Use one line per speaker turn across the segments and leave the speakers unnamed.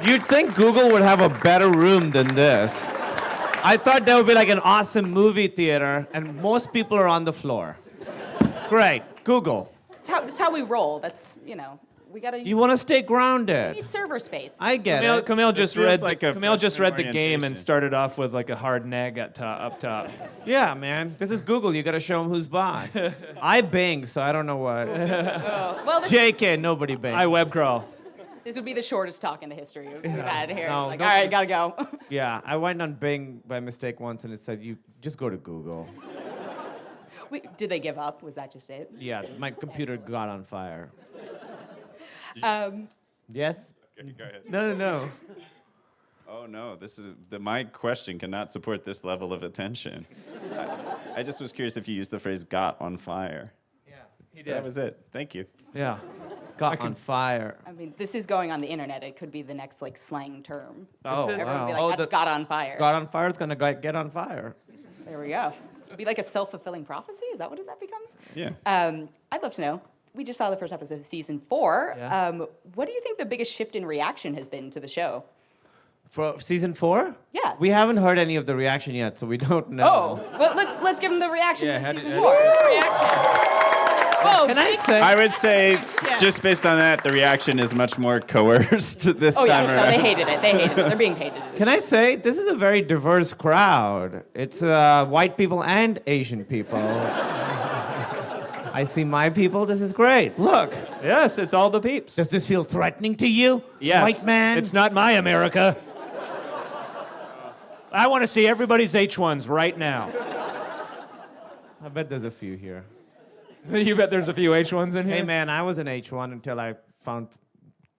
You'd think Google would have a better room than this. I thought there would be like an awesome movie theater, and most people are on the floor. Great, Google.
That's how we roll. That's, we gotta.
You want to stay grounded.
We need server space.
I get it.
Kumail just read the game
orientation.
and started off with like a hard neg up top.
Yeah, man. This is Google. You got to show them who's boss. I Bing, so I don't know what.
Well,
JK, nobody Bings.
I web crawl.
this would be the shortest talk in the history we've had here.
No,
It's like,
don't-
all right, gotta go.
Yeah, I went on Bing by mistake once, and it said, "You just go to Google."
Wait, did they give up? Was that just it?
Yeah, my computer got on fire. Yes?
Okay, go ahead.
No.
Oh no, my question cannot support this level of attention. I just was curious if you used the phrase "got on fire."
Yeah, he did.
That was it. Thank you.
Yeah.
Got on fire.
I mean, this is going on the internet. It could be the next slang term.
Oh,
This is-
Everyone would be
wow.
like, that's got on fire.
Got on fire is gonna get on fire.
There we go. It'd be like a self-fulfilling prophecy. Is that what that becomes?
Yeah.
I'd love to know. We just saw the first episode of season 4.
Yeah.
What do you think the biggest shift in reaction has been to the show?
For season 4?
Yeah.
We haven't heard any of the reaction yet, so we don't know.
Oh, well, let's give them the reaction
Yeah,
to
how
season
did-
4.
Oh,
Can I say?
I would say,
Yeah.
just based on that, the reaction is much more coerced this
Oh, yeah.
time
No,
around.
they hated it. They hated it. They're being paid to do it.
Can I say this is a very diverse crowd? It's white people and Asian people. I see my people. This is great. Look,
Yes, it's all the peeps.
does this feel threatening to you,
Yes.
white man?
It's not my America. I want to see everybody's H1s right now.
I bet there's a few here.
You bet there's a few H1s in here?
Hey man, I was an H1 until I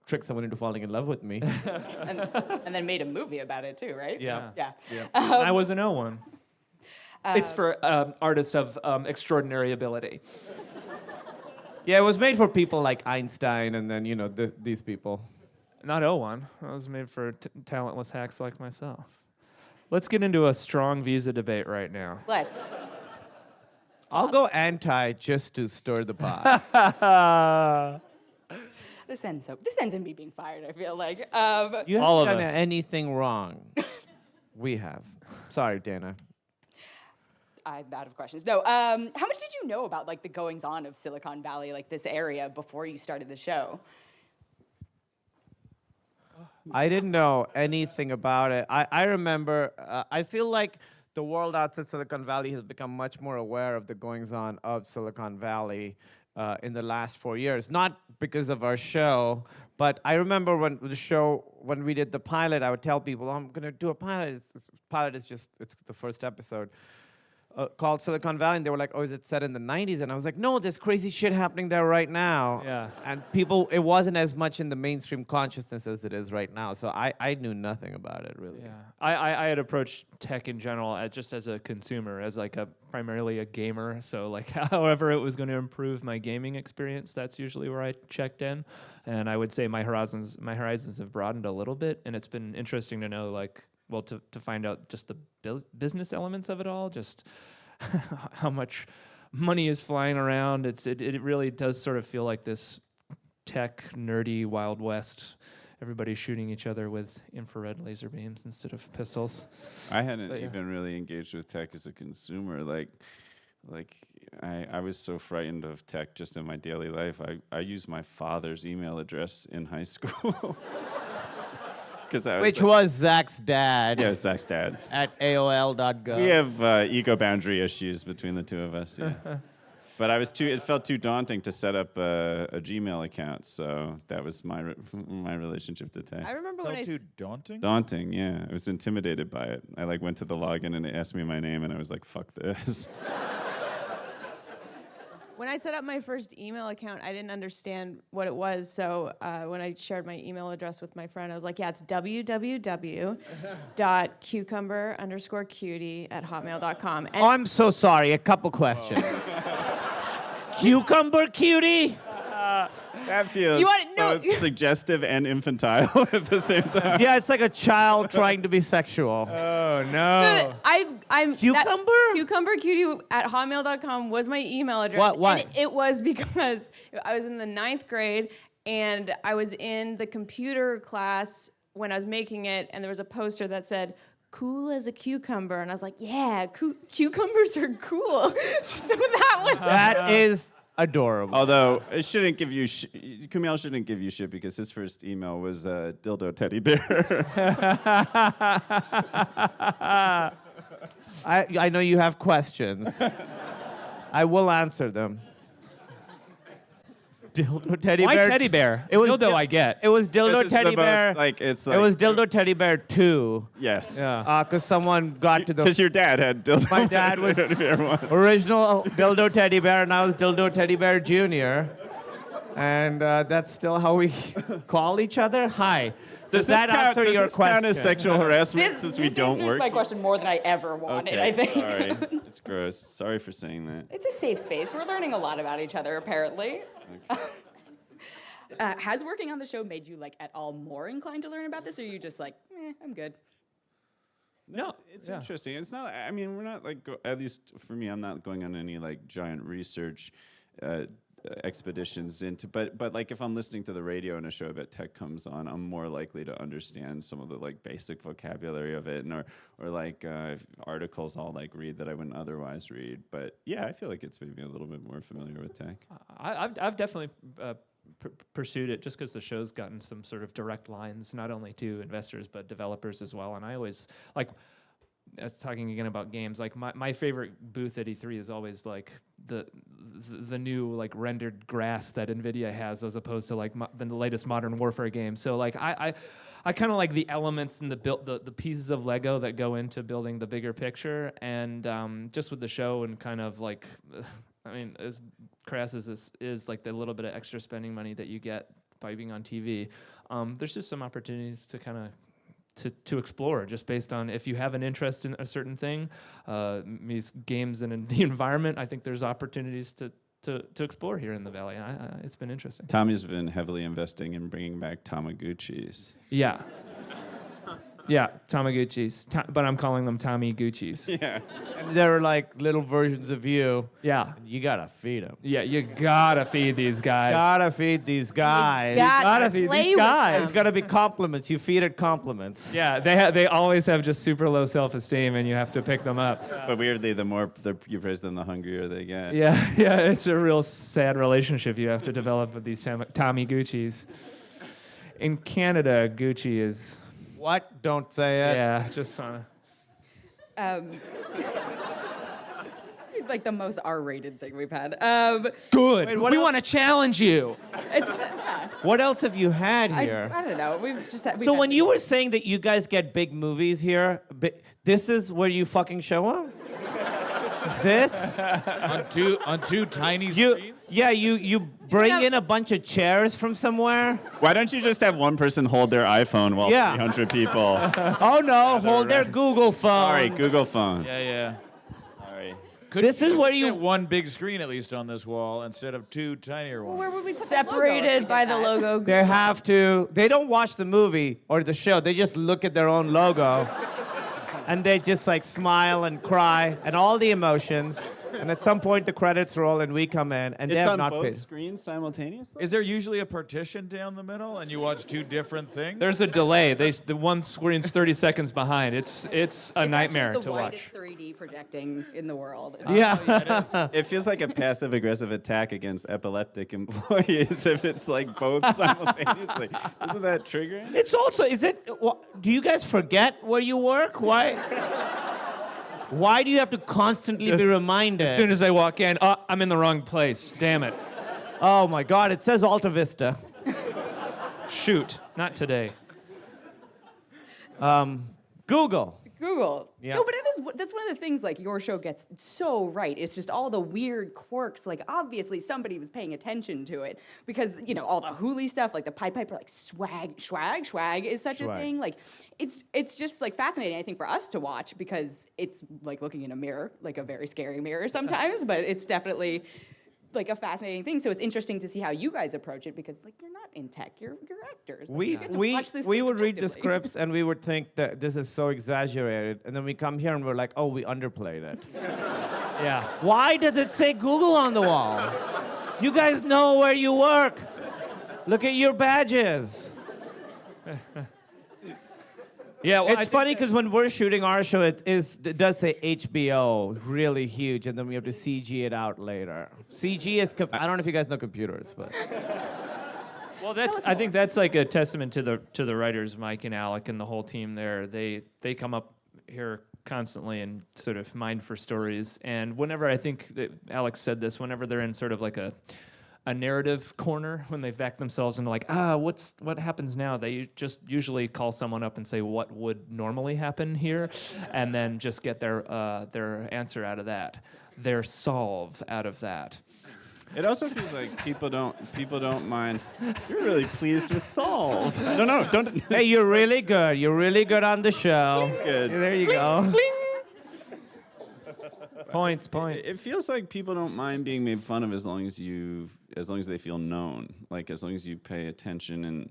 tricked someone into falling in love with me.
And then made a movie about it, too, right?
Yeah.
Yeah.
I was an O1. It's for artists of extraordinary ability.
Yeah, it was made for people like Einstein and then, these people.
Not O1. It was made for talentless hacks like myself. Let's get into a strong visa debate right now.
Let's.
I'll go anti just to stir the pot.
This ends in me being fired, I feel like.
You
All of
haven't done
us.
anything wrong. We have. Sorry, Dana.
I'm out of questions. No, how much did you know about, the goings-on of Silicon Valley, this area, before you started the show?
I didn't know anything about it. I remember, I feel like the world outside Silicon Valley has become much more aware of the goings-on of Silicon Valley in the last 4 years. Not because of our show, but I remember when we did the pilot, I would tell people, I'm going to do a pilot. It's the first episode. Called Silicon Valley, and they were like, "Oh, is it set in the '90s?" And I was like, "No, there's crazy shit happening there right now."
Yeah.
And it wasn't as much in the mainstream consciousness as it is right now. So I knew nothing about it really.
Yeah, I had approached tech in general just as a consumer, as primarily a gamer. So however it was going to improve my gaming experience, that's usually where I checked in. And I would say my horizons have broadened a little bit, and it's been interesting to know to find out just the business elements of it all, just how much money is flying around. It really does sort of feel like this tech nerdy Wild West. Everybody's shooting each other with infrared laser beams instead of pistols.
I hadn't even really engaged with tech as a consumer. I was so frightened of tech just in my daily life. I used my father's email address in high school.
Which was Zach's dad.
Yeah, it was Zach's dad.
At AOL.gov.
We have ego boundary issues between the two of us, yeah. But it felt too daunting to set up a Gmail account, so that was my relationship to tech.
I remember when
Too daunting?
Daunting, yeah. I was intimidated by it. I went to the login and it asked me my name, and I was like, fuck this.
When I set up my first email account, I didn't understand what it was. So when I shared my email address with my friend, I was like, yeah, it's www.cucumber_cutie@hotmail.com.
Oh, I'm so sorry. A couple questions. Cucumber cutie?
That feels
You wanna- no.
both suggestive and infantile at the same time.
Yeah, it's like a child trying to be sexual.
Oh no.
I'm
Cucumber?
cucumbercutie@hotmail.com was my email address.
Why?
And it was because I was in the 9th grade and I was in the computer class when I was making it, and there was a poster that said, "Cool as a cucumber," and I was like, "Yeah, cucumbers are cool." So that was
That is adorable.
Although it shouldn't give you, Kumail shouldn't give you shit because his first email was dildo teddy bear.
I know you have questions. I will answer them. Dildo teddy
Why
bear.
teddy bear?
It was
Dildo I get.
It was dildo
This is
teddy
the
bear.
it's
It was dildo teddy bear 2.
Yes.
Yeah.
Because someone got to the
Because your dad had dildo.
My dad was-
teddy bear one.
original dildo teddy bear, and I was dildo teddy bear junior. And that's still how we call each other. Hi. Does that answer
does
your
this
question?
count as sexual harassment since we
this
don't
answers
work?
my question more than I ever wanted, I think.
Sorry. It's gross. Sorry for saying that.
It's a safe space. We're learning a lot about each other, apparently. Has working on the show made you like at all more inclined to learn about this, or are you just like, I'm good?
No.
It's
yeah.
interesting. It's not. I mean, we're not like. At least for me, I'm not going on any like giant research expeditions into. But like, if I'm listening to the radio and a show about tech comes on, I'm more likely to understand some of the like basic vocabulary of it, and or like articles I'll like read that I wouldn't otherwise read. But yeah, I feel like it's made me a little bit more familiar with tech.
I've definitely pursued it just because the show's gotten some sort of direct lines, not only to investors but developers as well. And I always like, talking again about games, like my favorite booth at E3 is always like the new like rendered grass that NVIDIA has, as opposed to like the latest Modern Warfare game. So like I kind of like the elements and the pieces of Lego that go into building the bigger picture. And just with the show and kind of like, I mean, as crass as this is, like the little bit of extra spending money that you get by being on TV, there's just some opportunities to kind of to explore, just based on if you have an interest in a certain thing, these games and in the environment. I think there's opportunities to explore here in the Valley. It's been interesting.
Tommy's been heavily investing in bringing back Tamagotchis.
Yeah. Yeah, Tamaguchis, but I'm calling them Tommy Gucci's.
Yeah.
And they're like little versions of you.
Yeah.
You gotta feed them.
Yeah, you gotta feed these guys.
Gotta feed these guys.
gotta feed
play
these
with
guys.
It's gotta be compliments. You feed it compliments.
Yeah, they always have just super low self-esteem, and you have to pick them up.
But weirdly, the more you praise them, the hungrier they get.
Yeah, it's a real sad relationship you have to develop with these Tommy Gucci's. In Canada, Gucci is...
What? Don't say it.
Yeah, just wanna...
Like the most R-rated thing we've had.
Good.
Wait, what
we
else?
want to challenge you.
It's yeah.
What else have you had
I
here?
don't know. We've just had,
So when you were saying that you guys get big movies here, this is where you fucking show them? This?
on two tiny screens?
You bring in a bunch of chairs from somewhere?
Why don't you just have one person hold their iPhone while
Yeah.
300 people?
Oh no, hold their Google phone.
Sorry, Google phone.
Yeah.
Sorry.
This is where you...
Get one big screen at least on this wall instead of two tinier ones.
where would we put
separated by the logo.
They have to... They don't watch the movie or the show. They just look at their own logo. And they just like smile and cry and all the emotions. And at some point the credits roll and we come in and they
It's
have
on
not
both
paid.
screens simultaneously?
Is there usually a partition down the middle and you watch two different things?
There's a delay. The one screen's 30 seconds behind. It's a nightmare
the
to watch.
widest 3D projecting in the world.
Yeah.
It feels like a passive-aggressive attack against epileptic employees if it's like both simultaneously. Isn't that triggering?
It's also, do you guys forget where you work? Why do you have to constantly be reminded?
As soon as I walk in, I'm in the wrong place. Damn it.
Oh my God, it says Alta Vista.
Shoot, not today.
Google.
Google.
Yeah.
No, but that's one of the things, like, your show gets so right. It's just all the weird quirks. Like, obviously, somebody was paying attention to it because, all the hooly stuff, like the Pied Piper, like swag is such a thing. Like, it's just, like, fascinating, I think, for us to watch because it's like looking in a mirror, like a very scary mirror sometimes, but it's definitely like a fascinating thing. So it's interesting to see how you guys approach it because like you're not in tech, you're actors. Like, you get to watch this
we
thing
would read the
objectively.
scripts and we would think that this is so exaggerated, and then we come here and we're like, oh, we underplayed it.
Yeah.
Why does it say Google on the wall? You guys know where you work. Look at your badges.
Yeah, well,
It's funny because when we're shooting our show, it does say HBO, really huge, and then we have to CG it out later. CG is, I don't know if you guys know computers, but.
Well, I think that's like a testament to the writers, Mike and Alec and the whole team there. They come up here constantly and sort of mine for stories. And whenever I think that Alex said this, whenever they're in sort of like a narrative corner, when they've backed themselves into like, what happens now? They just usually call someone up and say what would normally happen here, and then just get their answer out of that, their solve out of that.
It also feels like people don't mind. You're really pleased with Solve. No, don't.
Hey, you're really good. You're really good on the show.
Good.
There you go.
Points.
It feels like people don't mind being made fun of as long as they feel known. Like as long as you pay attention,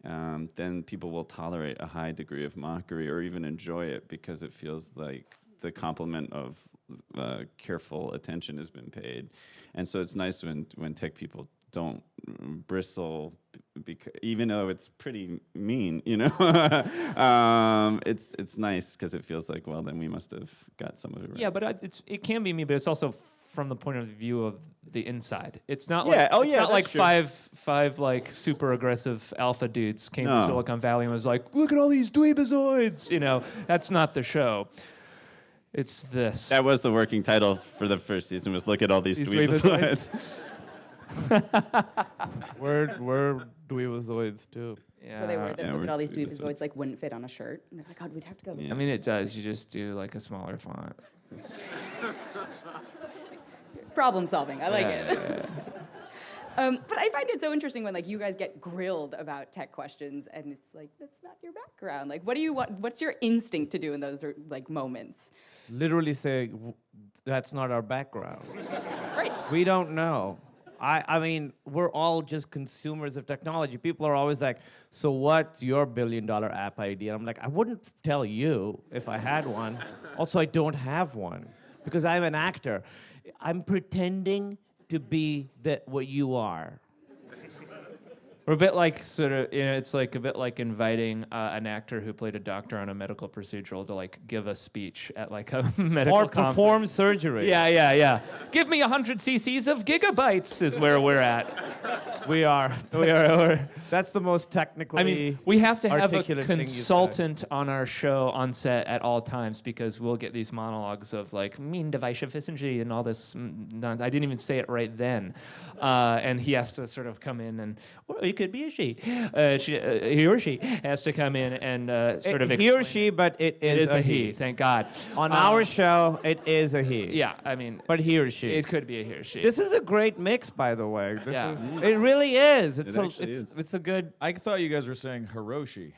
and then people will tolerate a high degree of mockery or even enjoy it because it feels like the compliment of careful attention has been paid. And so it's nice when tech people don't bristle, even though it's pretty mean, you know. It's nice because it feels like, well, then we must have got some of it right.
Yeah, but it can be me, but it's also from the point of view of the inside. It's not
Yeah,
like
that's
like
true.
five like super aggressive alpha dudes came
No.
to Silicon Valley and was like, look at all these dweebazoids. You know, that's not the show. It's this.
That was the working title for the first season, was Look at All These
These
Dweebazoids.
We're dweebazoids too.
Yeah.
Where they were,
Yeah,
look
we're
at all these
dweebazoids.
dweebazoids like wouldn't fit on a shirt. And they're like, God, we'd have to go.
Yeah.
I mean, it does. You just do like a smaller font.
Problem solving. I like
Yeah,
it.
yeah, yeah.
But I find it so interesting when like you guys get grilled about tech questions and it's like that's not your background. Like, what do you want? What's your instinct to do in those like moments?
Literally say, that's not our background.
Right.
We don't know. I mean, we're all just consumers of technology. People are always like, so what's your $1 billion app idea? And I'm like, I wouldn't tell you if I had one. Also, I don't have one because I'm an actor. I'm pretending to be what you are.
We're a bit like sort of, you know, it's like a bit like inviting an actor who played a doctor on a medical procedural to like give a speech at like a medical
Or
conference.
perform surgery.
Yeah. Give me 100 cc's of gigabytes is where we're at.
We are.
We're
That's the most technically.
I mean, we have to have a
articulate thing you say.
consultant on our show on set at all times because we'll get these monologues of like mean device efficiency and all this. I didn't even say it right then, and he has to sort of come in and well, it could be a she. He or she has to come in and sort of.
he or
explain
she, but it
It is
a
a he. Thank God.
On our show, it is a he.
Yeah, I mean,
But he or she.
it could be a he or she.
This is a great mix, by the way. This
Yeah.
is. It really is. It's
It actually is.
It's a good.
I thought you guys were saying Hiroshi.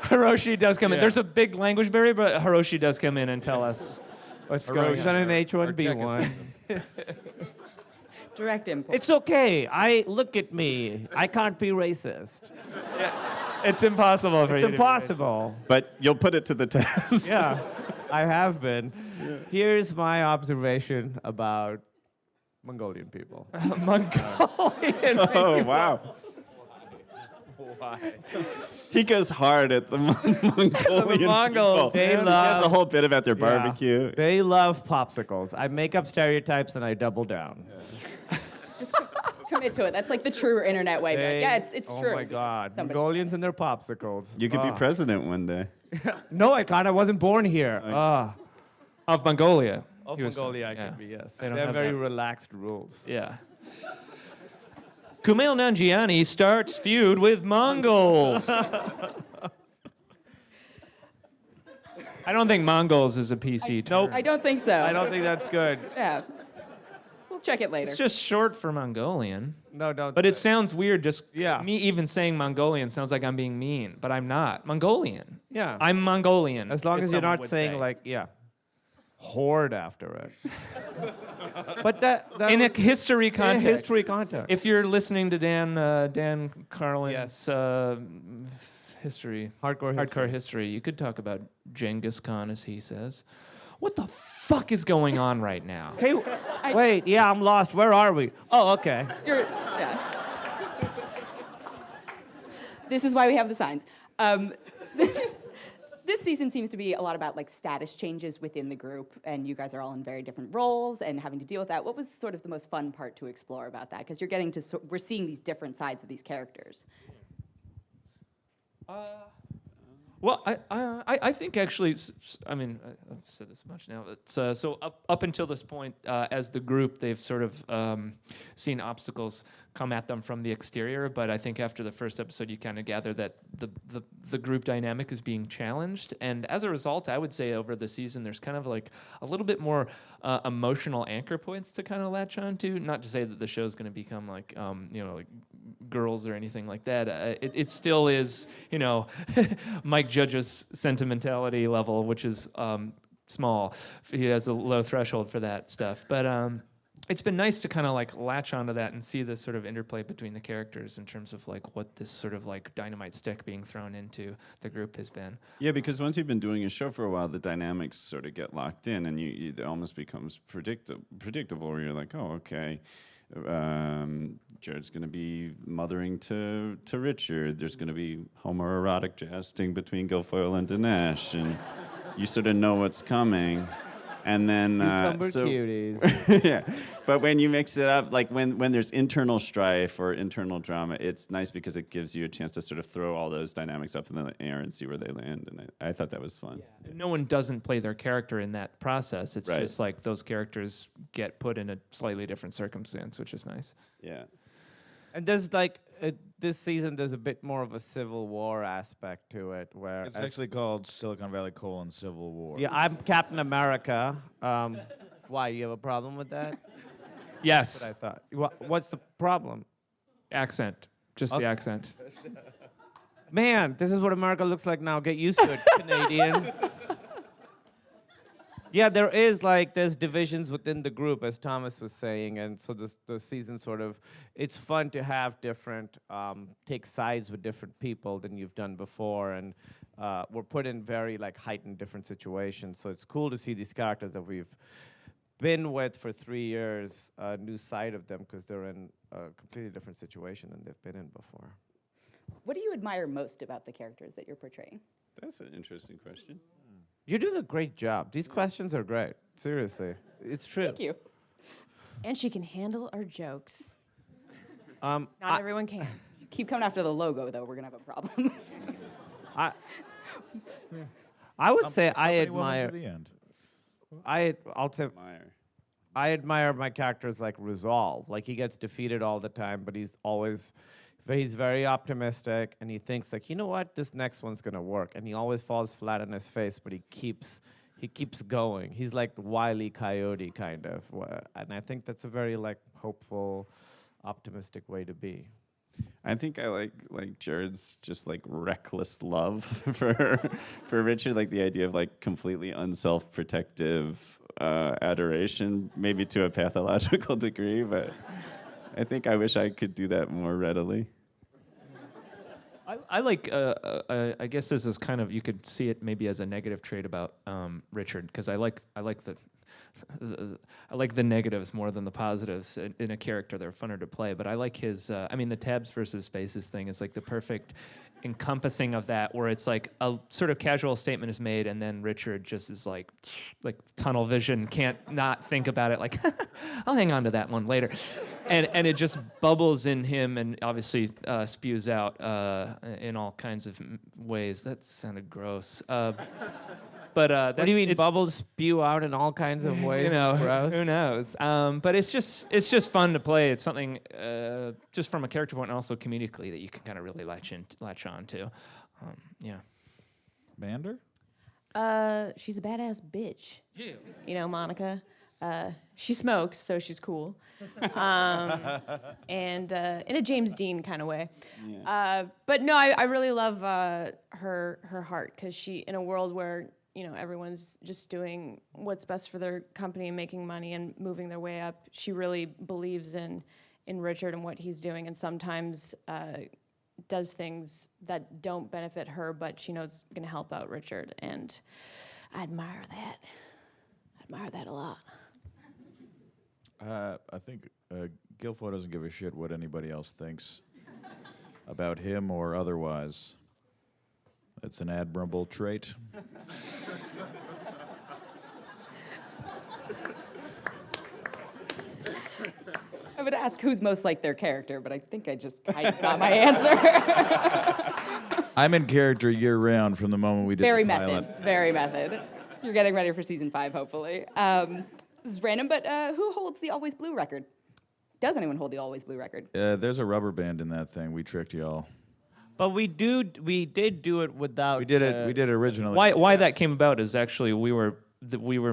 Hiroshi does come in.
Yeah.
There's a big language barrier, but Hiroshi does come in and tell us what's going
He's
on.
on an
Our
H1B1.
Direct import.
It's okay. Look at me. I can't be racist.
It's impossible for
It's
you to be
impossible.
But you'll put it to the test.
Yeah, I have been. Here's my observation about Mongolian people.
Mongolian.
Oh, wow.
Why?
He goes hard at the Mongolian
Mongols,
people.
they
He has
love-
a whole bit about their barbecue.
They love popsicles. I make up stereotypes and I double down.
Just commit to it. That's like the truer internet way.
They-
Yeah, it's true.
Oh my God,
Somebody-
Mongolians and their popsicles.
You could be president one day.
No, I can't. I wasn't born here.
Of Mongolia.
Of
He was-
Mongolia, I
yeah.
could be, yes.
They
They
don't
have
have
very
that.
relaxed rules.
Yeah. Kumail Nanjiani starts feud with Mongols. I don't think Mongols is a PC term.
I don't think so.
I don't think that's good.
Yeah. We'll check it later.
It's just short for Mongolian.
No, don't.
But
say
it sounds weird just
Yeah.
me even saying Mongolian sounds like I'm being mean, but I'm not. Mongolian.
Yeah.
I'm Mongolian.
As long as you're
someone
not
would
saying
say.
like, yeah. hoard after it. But that
In a
was-
history context.
In a history context.
If you're listening to Dan Carlin's
Yes.
history,
Hardcore
history, you could talk about Genghis Khan, as he says. What the fuck is going on right now?
Hey, wait, yeah, I'm lost. Where are we? Oh, okay.
Yeah. This is why we have the signs. This season seems to be a lot about like status changes within the group, and you guys are all in very different roles and having to deal with that. What was sort of the most fun part to explore about that? Because you're getting to, we're seeing these different sides of these characters.
Well, I think actually, I mean, I've said this much now, but so up until this point, as the group, they've sort of seen obstacles come at them from the exterior, but I think after the first episode, you kind of gather that the group dynamic is being challenged, and as a result, I would say over the season, there's kind of like a little bit more emotional anchor points to kind of latch onto. Not to say that the show's going to become like, like Girls or anything like that. It still is, Mike Judge's sentimentality level, which is small. He has a low threshold for that stuff, but it's been nice to kind of like latch onto that and see this sort of interplay between the characters in terms of like what this sort of like dynamite stick being thrown into the group has been.
Yeah, because once you've been doing a show for a while, the dynamics sort of get locked in, and it almost becomes predictable. Where you're like, oh, okay. Jared's going to be mothering to Richard. There's going to be homoerotic jousting between Guilfoyle and Dinesh, and you sort of know what's coming. And then
cuties.
yeah, but when you mix it up, like when there's internal strife or internal drama, it's nice because it gives you a chance to sort of throw all those dynamics up in the air and see where they land. And I thought that was fun.
Yeah. No one doesn't play their character in that process. It's
Right.
just like those characters get put in a slightly different circumstance, which is nice.
Yeah.
And there's like, this season, there's a bit more of a Civil War aspect to it, where
It's actually called Silicon Valley: Civil War.
yeah, I'm Captain America. Why, you have a problem with that?
Yes,
That's what I thought. What's the problem?
accent, just the accent.
Man, this is what America looks like now. Get used to it, Canadian. Yeah, there's divisions within the group, as Thomas was saying, and so the season sort of, it's fun to have different, take sides with different people than you've done before, and we're put in very like heightened different situations, so it's cool to see these characters that we've been with for 3 years, a new side of them, because they're in a completely different situation than they've been in before.
What do you admire most about the characters that you're portraying?
That's an interesting question.
You're doing a great job. These questions are great. Seriously. It's true.
Thank you.
And she can handle our jokes.
Not
Not everyone can.
Keep coming after the logo, though. We're going to have a problem.
I would say I
Company woman
admire.
to the end.
I'll say
Meyer.
I admire my character's like resolve. Like he gets defeated all the time, but he's very optimistic, and he thinks like, you know what, this next one's gonna work, and he always falls flat on his face, but he keeps going. He's like the Wile E. Coyote kind of, and I think that's a very like hopeful, optimistic way to be.
I think I like Jared's just like reckless love for Richard, like the idea of like completely unself-protective adoration, maybe to a pathological degree, but I think I wish I could do that more readily.
I like. I guess this is kind of, you could see it maybe as a negative trait about Richard, because I like the negatives more than the positives in a character. They're funner to play, but I like his. The tabs versus spaces thing is like the perfect encompassing of that, where it's like a sort of casual statement is made, and then Richard just is like tunnel vision, can't not think about it. Like, I'll hang on to that one later, and it just bubbles in him, and obviously spews out in all kinds of ways. That sounded gross. But
What do you mean bubbles spew out in all kinds of ways? Gross?
Who knows? But it's just fun to play. It's something just from a character point and also comedically that you can kind of really latch on to. Yeah.
Bander?
She's a badass bitch.
Yeah.
You know, Monica. She smokes, so she's cool. And in a James Dean kind of way.
Yeah.
But no, I really love her heart, because she, in a world where everyone's just doing what's best for their company and making money and moving their way up. She really believes in Richard and what he's doing, and sometimes does things that don't benefit her, but she knows going to help out Richard, and I admire that. I admire that a lot.
I think Guilfoyle doesn't give a shit what anybody else thinks about him or otherwise. It's an admirable trait.
I would ask who's most like their character, but I think I just kind of got my answer.
I'm in character year-round from the moment we did
Very
the
method.
pilot.
Very method. You're getting ready for season 5, hopefully. This is random, but who holds the Always Blue record? Does anyone hold the Always Blue record?
There's a rubber band in that thing. We tricked y'all.
But we did do it without.
We did it. We did it originally.
Why that came about is actually we were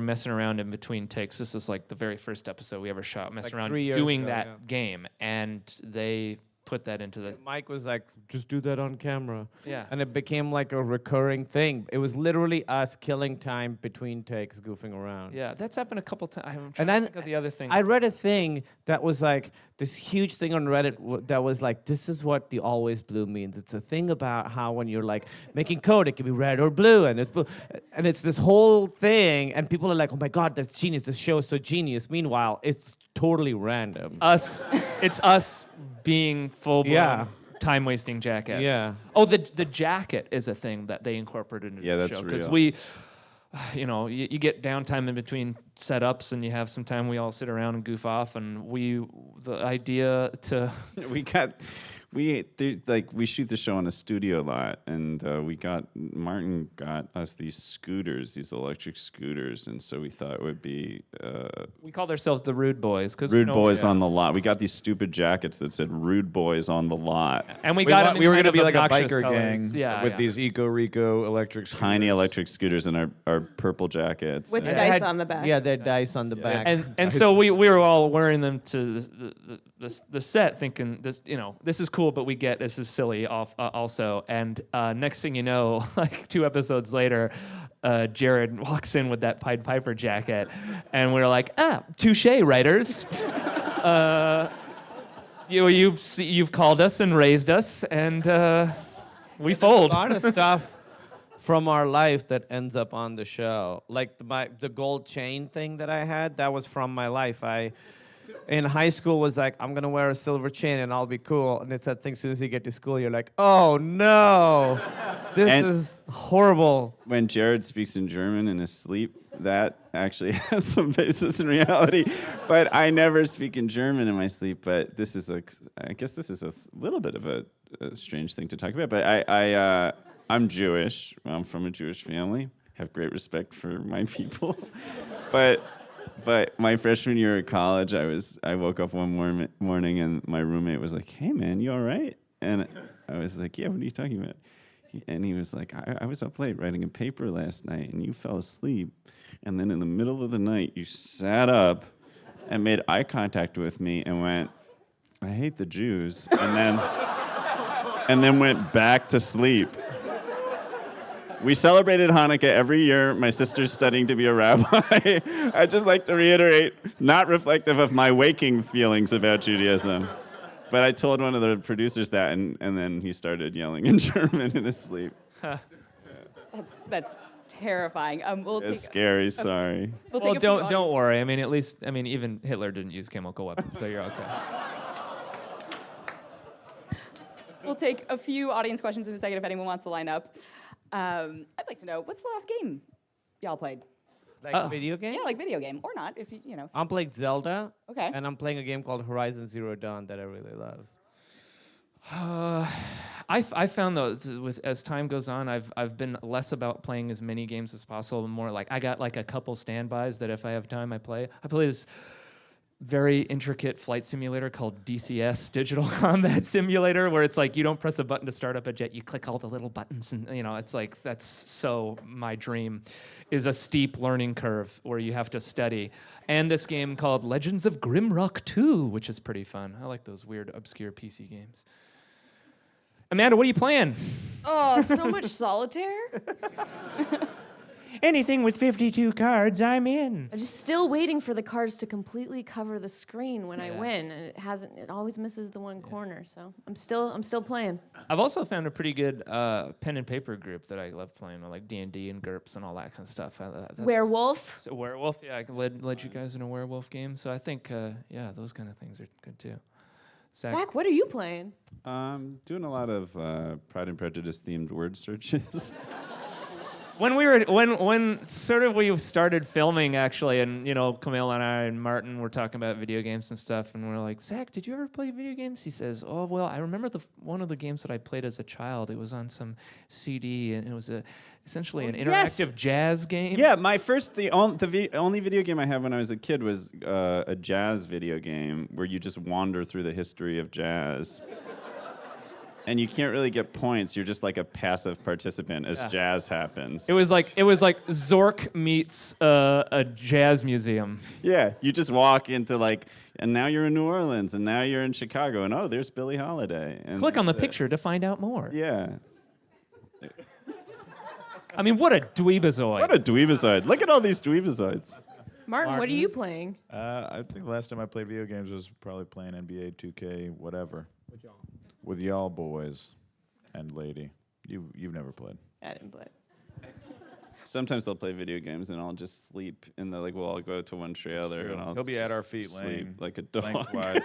messing around in between takes. This was like the very first episode we ever shot, messing
Like
around
3 years
doing
ago,
that
yeah.
game, and they put that into the
Mike was like, just do that on camera.
Yeah.
And it became like a recurring thing. It was literally us killing time between takes, goofing around.
yeah. That's happened a couple times. I'm
And
trying
then
to think of the other thing.
I read a thing that was like this huge thing on Reddit that was like, this is what the always blue means. It's a thing about how when you're like making code, it can be red or blue, and it's blue. And it's this whole thing, and people are like, oh my God, that's genius. This show is so genius. Meanwhile, it's totally random.
It's us being full blown
Yeah.
time wasting jackasses.
Yeah.
Oh, the jacket is a thing that they incorporated into
Yeah,
the
that's
show because
real.
we, you get downtime in between setups and you have some time. We all sit around and goof off, and the idea to
we shoot the show on a studio lot, and Martin got us these electric scooters, and so we thought it would be
we called ourselves the Rude Boys because
Rude Boys on the Lot. We got these stupid jackets that said Rude Boys on the Lot.
and we got
we were
going to
be like a
obnoxious
biker
colors.
gang with these Eco-Rico electric scooters.
Tiny electric scooters and our purple jackets.
With
and-
dice on the back.
Yeah, they're dice on the back.
And so we were all wearing them to the set, thinking this is cool, but this is silly also. And next thing you know, like 2 episodes later, Jared walks in with that Pied Piper jacket, and we're like, touche, writers. You've called us and raised us, and we fold.
A lot of stuff from our life that ends up on the show. Like the gold chain thing that I had, that was from my life. In high school was like, I'm gonna wear a silver chain and I'll be cool. And it's that thing, as soon as you get to school, you're like, oh no, this is horrible.
When Jared speaks in German in his sleep, that actually has some basis in reality. But I never speak in German in my sleep. But I guess this is a little bit of a strange thing to talk about. But I'm Jewish. I'm from a Jewish family. Have great respect for my people. But my freshman year at college, I woke up one morning and my roommate was like, "Hey man, you all right?" And I was like, "Yeah, what are you talking about?" And he was like, I was up late writing a paper last night and you fell asleep. And then in the middle of the night, you sat up and made eye contact with me and went, "I hate the Jews." And then went back to sleep. We celebrated Hanukkah every year. My sister's studying to be a rabbi. I'd just like to reiterate, not reflective of my waking feelings about Judaism. But I told one of the producers that, and then he started yelling in German in his sleep.
That's terrifying.
It's scary, sorry.
We'll
Well,
take a few
don't worry. I mean, even Hitler didn't use chemical weapons, so you're okay.
We'll take a few audience questions in a second if anyone wants to line up. I'd like to know, what's the last game y'all played?
Like a video game?
Yeah, like video game, or not, if you know.
I'm playing Zelda.
Okay.
And I'm playing a game called Horizon Zero Dawn that I really love.
I found though, as time goes on, I've been less about playing as many games as possible, and more like I got like a couple standbys that if I have time I play. I play this very intricate flight simulator called DCS, Digital Combat Simulator, where it's like you don't press a button to start up a jet, you click all the little buttons, and it's like that's so my dream is a steep learning curve where you have to study. And this game called Legends of Grimrock 2, which is pretty fun. I like those weird, obscure PC games. Amanda, what are you playing?
Oh, so much solitaire.
anything with 52 cards, I'm in.
I'm just still waiting for the cards to completely cover the screen when I
Yeah.
win, and it hasn't. It always misses the one corner. So I'm still playing.
I've also found a pretty good pen and paper group that I love playing, like D&D and GURPS and all that kind of stuff. That's-
Werewolf.
So werewolf, yeah, I led you guys in a werewolf game. So I think, yeah, those kind of things are good too. Zach,
Zach, what are you playing?
Doing a lot of Pride and Prejudice themed word searches.
when we started filming, actually, and Kumail and I and Martin were talking about video games and stuff, and we're like, Zach, did you ever play video games? He says, oh well, I remember one of the games that I played as a child. It was on some CD, and it was essentially an interactive jazz game.
Yeah, the only video game I had when I was a kid was a jazz video game where you just wander through the history of jazz. And you can't really get points. You're just like a passive participant as jazz happens.
It was like Zork meets a jazz museum.
Yeah, you just walk into and now you're in New Orleans, and now you're in Chicago, and oh, there's Billie Holiday. And
Click on the
that's it.
picture to find out more.
Yeah.
I mean, what a dweebazoid.
What a dweebazoid. Look at all these dweebazoids.
Martin, what are you playing?
I think the last time I played video games was probably playing NBA 2K, whatever. With y'all boys and lady. You've never played.
I didn't play.
Sometimes they'll play video games, and I'll just sleep in we'll all go to one trailer, and I'll
He'll be at
just
our feet
sleep
laying
like a dog.
lengthwise.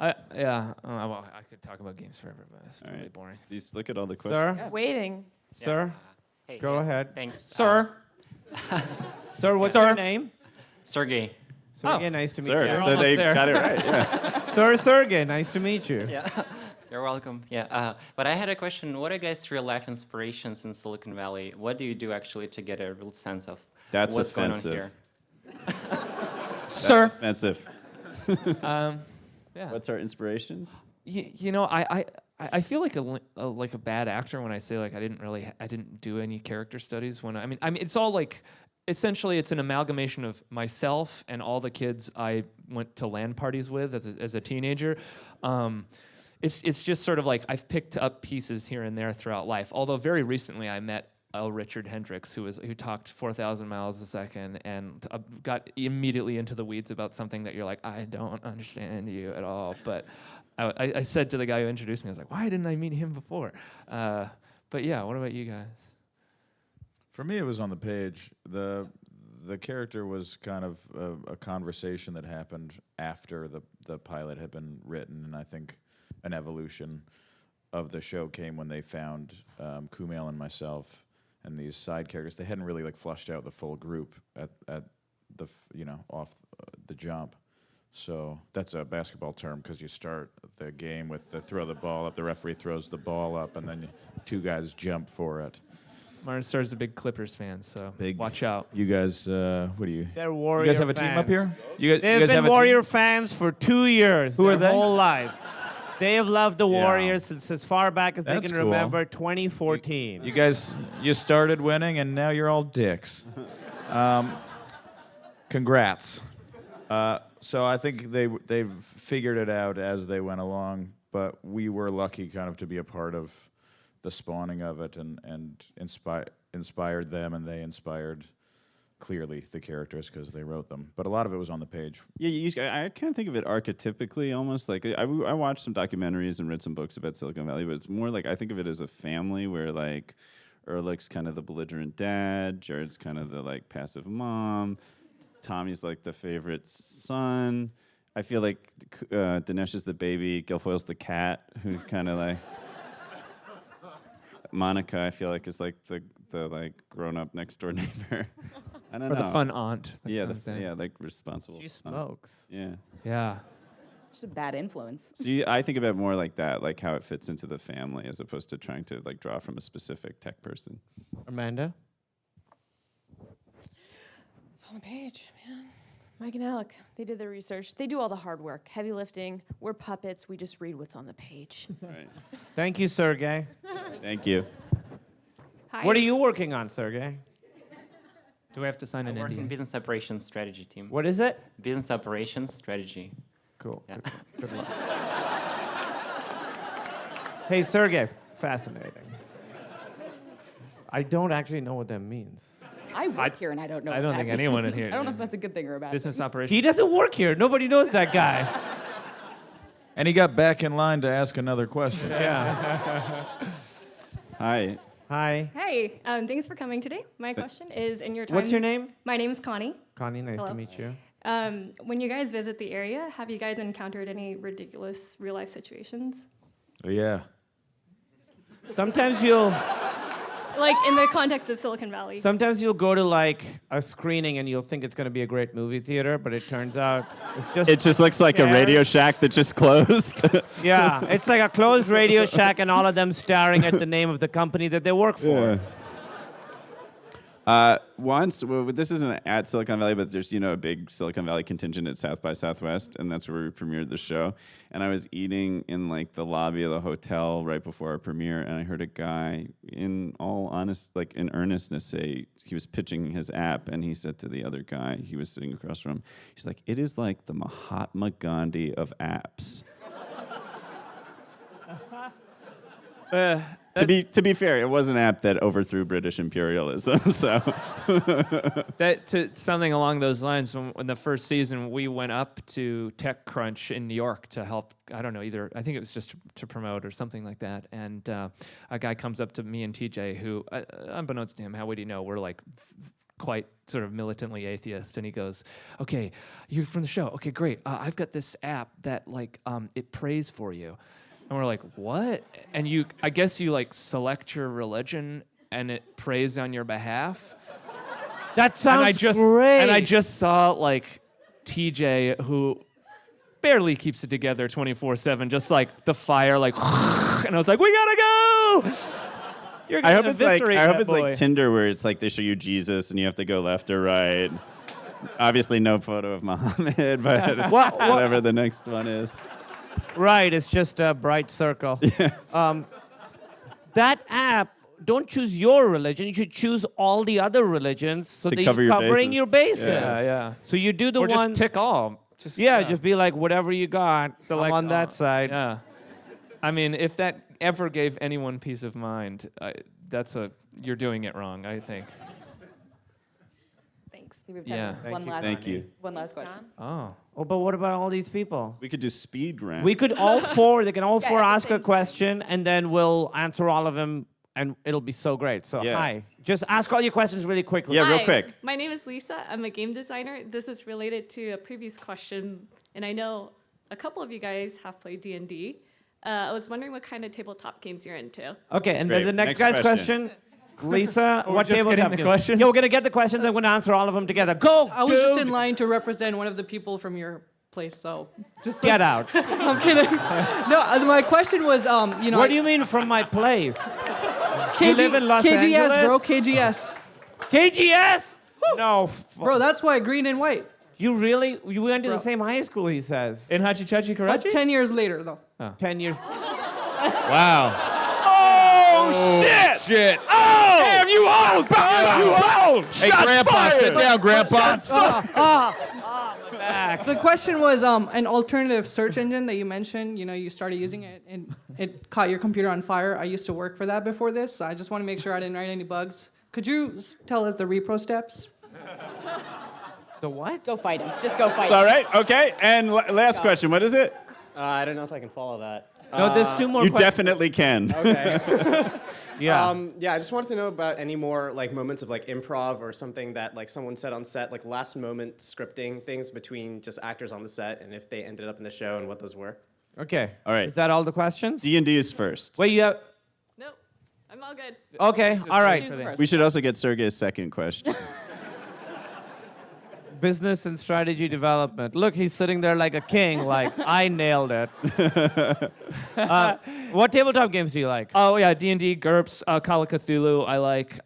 Well, I could talk about games forever, but it's really boring.
Please look at all the questions.
Sir?
Waiting.
Sir?
Hey,
Go ahead.
Thanks.
Sir,
Sir, what's your name?
Sergey.
Sergey, nice to meet
Sir,
you.
You're
so
almost
they
there.
got it right. Yeah.
Sir Sergey, nice to meet you.
Yeah, you're welcome. Yeah, but I had a question. What are guys' real-life inspirations in Silicon Valley? What do you do actually to get a real sense of
That's
what's
offensive.
going on here?
sir.
Offensive.
Yeah.
What's our inspirations?
I feel like a bad actor when I say I didn't do any character studies I mean it's all essentially it's an amalgamation of myself and all the kids I went to LAN parties with as a teenager. It's just sort of I've picked up pieces here and there throughout life. Although very recently I met Richard Hendricks, who talked 4,000 miles a second and got immediately into the weeds about something that you're like, I don't understand you at all. But I said to the guy who introduced me, I was like, why didn't I meet him before? But yeah, what about you guys?
For me, it was on the page. The character was kind of a conversation that happened after the pilot had been written, and I think an evolution of the show came when they found Kumail and myself and these side characters. They hadn't really flushed out the full group at the off the jump. So that's a basketball term because you start the game with throw the ball up. The referee throws the ball up, and then two guys jump for it.
Martin Starr's a big Clippers fan, so
Big.
watch out.
You guys, what do you?
They're Warrior
You guys have a
fans.
team up here? You
They've
guys
been
have a
Warrior
team?
fans for 2 years.
Who are
their
they?
whole lives. They have loved the
Yeah.
Warriors since as far back as they
That's
can
cool.
remember, 2014.
You guys, you started winning, and now you're all dicks. Congrats. So I think they've figured it out as they went along, but we were lucky kind of to be a part of the spawning of it and inspired them, and they inspired clearly the characters because they wrote them. But a lot of it was on the page.
Yeah, I kind of think of it archetypically almost. I watched some documentaries and read some books about Silicon Valley, but it's more I think of it as a family where Ehrlich's kind of the belligerent dad, Jared's kind of the passive mom, Tommy's the favorite son. I feel like Dinesh is the baby, Guilfoyle's the cat who kind of Monica, I feel is the grown up next door neighbor. I don't
Or
know.
the fun aunt. that
Yeah,
comes in.
responsible.
She smokes.
Yeah.
Yeah.
Just a bad influence.
So I think about it more like that, how it fits into the family, as opposed to trying to draw from a specific tech person.
Amanda?
It's on the page, man. Mike and Alec, they did the research. They do all the hard work, heavy lifting. We're puppets. We just read what's on the page.
Right.
Thank you, Sergey.
Thank you.
Hi.
What are you working on, Sergey?
Do we have to sign
I
an
work in
NDA?
business operations strategy team.
What is it?
Business operations strategy.
Cool.
Yeah.
Good luck. Hey, Sergey. Fascinating. I don't actually know what that means.
I work here and I don't know.
I
what
don't
that
think anyone in
means.
here.
I don't know if that's a good thing or a bad
Business
thing.
operation.
He doesn't work here. Nobody knows that guy.
And he got back in line to ask another question.
Yeah.
Hi.
Hi.
Hey, thanks for coming today. My question is, in your time...
What's your name?
My name's Connie.
Connie, nice
Hello.
to meet you.
When you guys visit the area, have you guys encountered any ridiculous real-life situations?
Yeah.
Sometimes you'll
Like, in the context of Silicon Valley.
go to like a screening and you'll think it's going to be a great movie theater, but it turns out it's just
It just looks like a
Yeah.
Radio Shack that just closed.
yeah, it's like a closed Radio Shack and all of them staring at the name of the company that they work for.
Once, this isn't at Silicon Valley, but there's, a big Silicon Valley contingent at South by Southwest, and that's where we premiered the show. And I was eating in like the lobby of the hotel right before our premiere, and I heard a guy, in earnestness, say he was pitching his app, and he said to the other guy he was sitting across from him, he's like, "It is like the Mahatma Gandhi of apps." To be fair, it was an app that overthrew British imperialism. So
That to something along those lines. When the first season, we went up to TechCrunch in New York to help. I don't know either. I think it was just to promote or something like that. And a guy comes up to me and TJ, who, unbeknownst to him, how would he know? We're like quite sort of militantly atheist, and he goes, "Okay, you're from the show. Okay, great. I've got this app that it prays for you." And we're like, "What?" And I guess you like select your religion and it prays on your behalf.
That sounds great.
And I just saw like TJ, who barely keeps it together 24/7, just like the fire, like, and I was like, "We gotta go." You're
I
gonna
hope it's
eviscerate that boy.
like Tinder, where it's like they show you Jesus and you have to go left or right. Obviously, no photo of Muhammad, but whatever the next one is.
Right, it's just a bright circle. That app, don't choose your religion. You should choose all the other religions so
To
that
cover
you're
your
covering
bases.
your bases.
Yeah.
So you do the
Or
one.
just tick all. Just
just be like, whatever you got,
select
I'm on
all.
that side.
Yeah. I mean, if that ever gave anyone peace of mind, you're doing it wrong, I think.
Thanks.
We have time
Yeah.
for one last.
Thank you.
One last question.
Oh, but what about all these people?
We could do speed round.
We could all four, they can all
Yeah,
four
at the
ask a
same time.
question, and then we'll answer all of them, and it'll be so great. So,
Yeah.
hi. Just ask all your questions really quickly.
Yeah, real
Hi,
quick.
My name is Lisa. I'm a game designer. This is related to a previous question, and I know a couple of you guys have played D&D. I was wondering what kind of tabletop games you're into.
Okay, and
Great.
then the next
Next
guy's question. Lisa,
we're
what
just
table
getting
top
the
game?
questions?
Yeah, we're gonna get the questions and we're gonna answer all of them together. Go,
I was
dude.
just in line to represent one of the people from your place, so just
Get out.
I'm kidding. No, my question was,
What do you mean from my place?
KG,
you live in Los
KGS, bro,
Angeles?
KGS,
KGS? No.
bro. That's why green and white.
You really? You went to the
Bro.
same high school, he says.
In Hachichachi
But
Karachi?
10 years later, though.
10 years.
Wow.
Oh, shit!
Shit.
Oh! Damn, you old! You old!
Hey, Grandpa, sit down, Grandpa.
Back.
The question was an alternative search engine that you mentioned. You started using it and it caught your computer on fire. I used to work for that before this, so I just want to make sure I didn't write any bugs. Could you tell us the repro steps?
The what?
Go fight him. Just go fight
It's all
him.
right. Okay. And last question. What is it?
I don't know if I can follow that.
No, there's two more
You
questions.
definitely can.
Okay.
Yeah.
Yeah, I just wanted to know about any more like moments of like improv or something that like someone said on set, like last moment scripting things between just actors on the set, and if they ended up in the show and what those were.
Okay.
All right.
Is that all the questions?
D&D is first.
Wait, you have...
No, I'm all good.
Okay, all right.
Choose the first.
We should also get Sergey's second question.
Business and strategy development. Look, he's sitting there like a king, like, I nailed it. What tabletop games do you like?
Oh yeah, D&D, GURPS, Call of Cthulhu. I like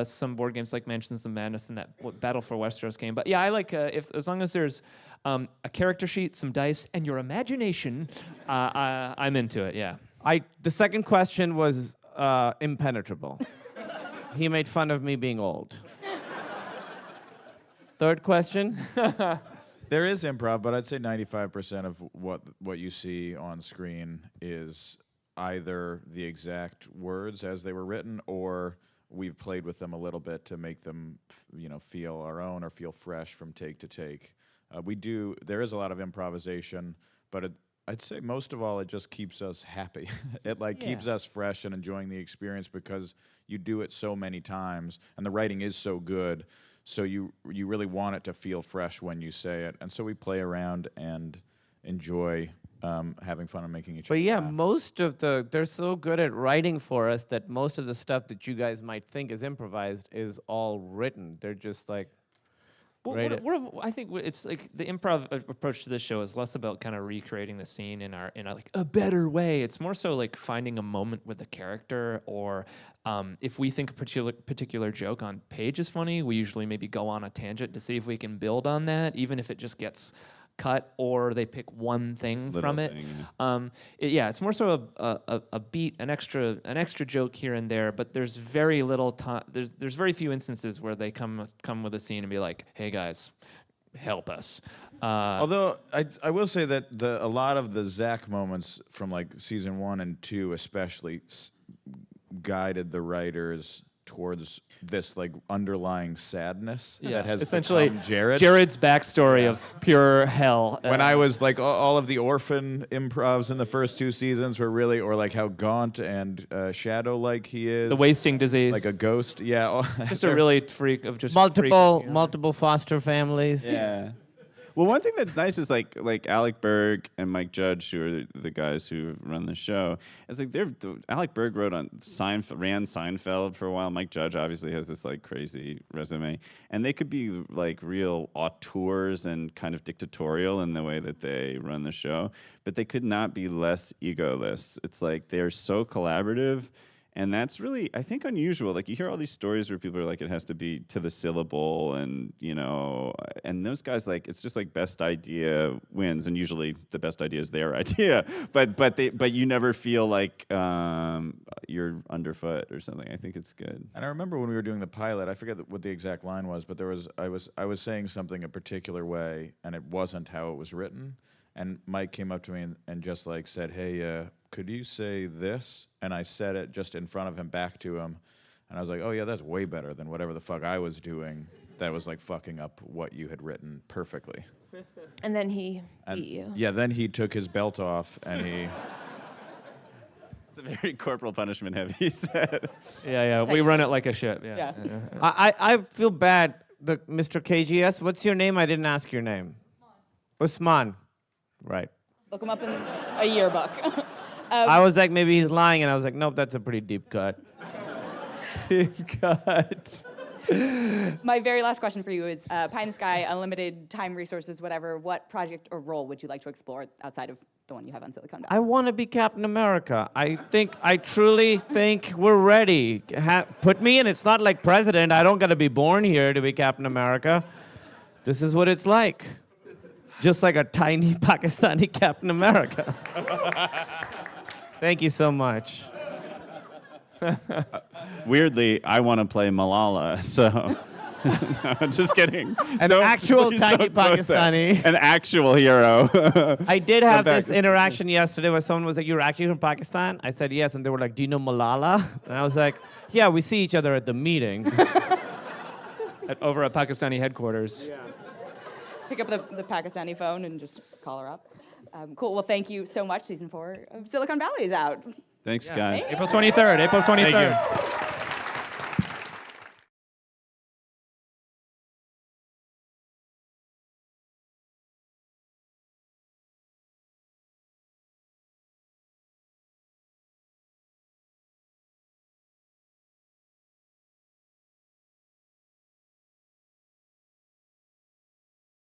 some board games like Mansions of Madness and that Battle for Westeros game. But yeah, I like as long as there's a character sheet, some dice, and your imagination, I'm into it. Yeah.
The second question was impenetrable. He made fun of me being old. Third question.
There is improv, but I'd say 95% of what you see on screen is either the exact words as they were written or we've played with them a little bit to make them, feel our own or feel fresh from take to take. There is a lot of improvisation, but I'd say most of all, it just keeps us happy. It keeps us fresh and enjoying the experience because you do it so many times, and the writing is so good. So you really want it to feel fresh when you say it, and so we play around and enjoy having fun and making each other laugh.
They're so good at writing for us that most of the stuff that you guys might think is improvised is all written. They're just like.
I think it's like the improv approach to this show is less about kind of recreating the scene in a better way. It's more so like finding a moment with a character, or if we think a particular joke on page is funny, we usually maybe go on a tangent to see if we can build on that, even if it just gets cut or they pick one thing from it. It's more so a beat, an extra joke here and there, but there's very little time. There's very few instances where they come with a scene and be like, "Hey guys, help us."
Although I will say that a lot of the Zach moments from like season 1 and 2 especially guided the writers towards this like underlying sadness that has
essentially
become Jared.
Jared's backstory of pure hell.
When I was like all of the orphan improvs in the first 2 seasons were really, or like how gaunt and shadow-like he is.
The wasting disease.
Like a ghost, yeah.
Just a really freak of just
multiple foster families.
Yeah. Well, one thing that's nice is like Alec Berg and Mike Judge, who are the guys who run the show. It's like Alec Berg wrote on ran Seinfeld for a while. Mike Judge obviously has this like crazy resume, and they could be like real auteurs and kind of dictatorial in the way that they run the show, but they could not be less egoless. It's like they're so collaborative. And that's really, I think, unusual. Like, you hear all these stories where people are like, it has to be to the syllable, and, and those guys, like, it's just like best idea wins, and usually the best idea is their idea. But you never feel like you're underfoot or something. I think it's good.
And I remember when we were doing the pilot, I forget what the exact line was, but I was saying something a particular way, and it wasn't how it was written. And Mike came up to me and just like said, "Hey, could you say this?" And I said it just in front of him, back to him. And I was like, "Oh yeah, that's way better than whatever the fuck I was doing that was like fucking up what you had written perfectly."
And then he beat you.
Yeah, then he took his belt off and he...
It's a very corporal punishment heavy set.
Yeah. We run it like a ship. Yeah.
I feel bad. Mr. KGS, what's your name? I didn't ask your name. Usman. Right.
Look him up in a yearbook.
I was like, maybe he's lying, and I was like, nope, that's a pretty deep cut.
Deep cut.
My very last question for you is, pie in the sky, unlimited time, resources, whatever, what project or role would you like to explore outside of the one you have on Silicon Valley?
I want to be Captain America. I truly think we're ready. Put me in. It's not like president. I don't got to be born here to be Captain America. This is what it's like. Just like a tiny Pakistani Captain America. Thank you so much.
Weirdly, I want to play Malala, so... No, just kidding.
Actual tiny Pakistani.
An actual hero.
I did have this interaction yesterday where someone was like, "You're actually from Pakistan?" I said, "Yes." And they were like, "Do you know Malala?" And I was like, "Yeah, we see each other at the meeting."
Over at Pakistani headquarters.
Yeah. Pick up the Pakistani phone and just call her up. Cool. Well, thank you so much. Season 4 of Silicon Valley is out.
Thanks, guys.
April 23rd. April 23rd.
Thank you.